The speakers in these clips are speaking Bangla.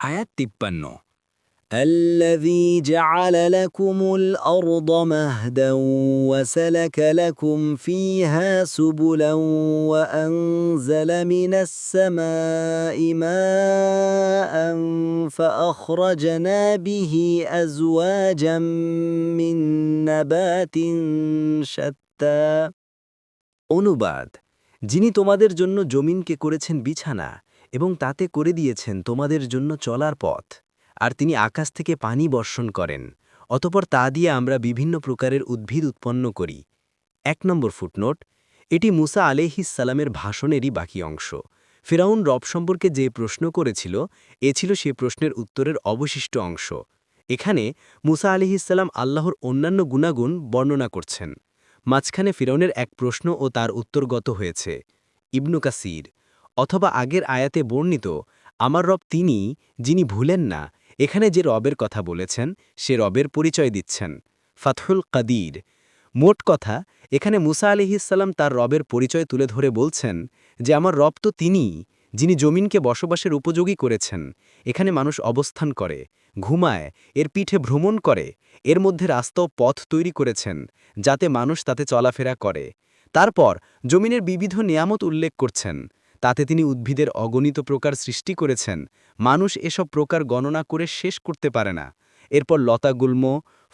আয়াত ৫৩ الذي جعل لكم الأرض مهدا وسلك لكم فيها سبلا وأنزل من السماء ماء فأخرجنا به أزواجا من نبات شتى অনুবাদ যিনি তোমাদের জন্য জমিনকে করেছেন বিছানা এবং তাতে করে দিয়েছেন তোমাদের জন্য চলার পথ আর তিনি আকাশ থেকে পানি বর্ষণ করেন অতঃপর তা দিয়ে আমরা বিভিন্ন প্রকারের উদ্ভিদ উৎপন্ন করি ১ নম্বর ফুটনোট এটি মুসা আলাইহিসসালামের ভাষণেরই বাকি অংশ ফিরাউন রব সম্পর্কে যে প্রশ্ন করেছিল এ ছিল সে প্রশ্নের উত্তরের অবশিষ্ট অংশ এখানে মুসা আলাইহিসসালাম আল্লাহর অন্যান্য গুণাগুণ বর্ণনা করছেন মাঝখানে ফিরাউনের এক প্রশ্ন ও তার উত্তরগত হয়েছে ইবনু কাসির অথবা আগের আয়াতে বর্ণিত আমার রব তিনি যিনি ভুলেন না এখানে যে রবের কথা বলেছেন সে রবের পরিচয় দিচ্ছেন ফাতহুল কাদির মোট কথা এখানে মুসা আলিহিসাল্লাম তার রবের পরিচয় তুলে ধরে বলছেন যে আমার রব তো তিনিই যিনি জমিনকে বসবাসের উপযোগী করেছেন এখানে মানুষ অবস্থান করে ঘুমায় এর পিঠে ভ্রমণ করে এর মধ্যে রাস্তা ও পথ তৈরি করেছেন যাতে মানুষ তাতে চলাফেরা করে তারপর জমিনের বিবিধ নিয়ামত উল্লেখ করছেন তাতে তিনি উদ্ভিদের অগণিত প্রকার সৃষ্টি করেছেন মানুষ এসব প্রকার গণনা করে শেষ করতে পারে না এরপর লতাগুল্ম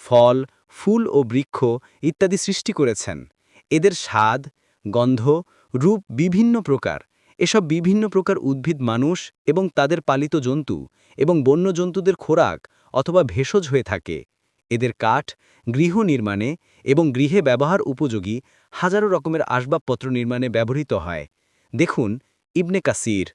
ফল ফুল ও বৃক্ষ ইত্যাদি সৃষ্টি করেছেন এদের স্বাদ গন্ধ রূপ বিভিন্ন প্রকার এসব বিভিন্ন প্রকার উদ্ভিদ মানুষ এবং তাদের পালিত জন্তু এবং বন্য জন্তুদের খোরাক অথবা ভেষজ হয়ে থাকে এদের কাঠ গৃহ নির্মাণে এবং গৃহে ব্যবহার উপযোগী হাজারো রকমের আসবাবপত্র নির্মাণে ব্যবহৃত হয় দেখুন ইবনে কাসির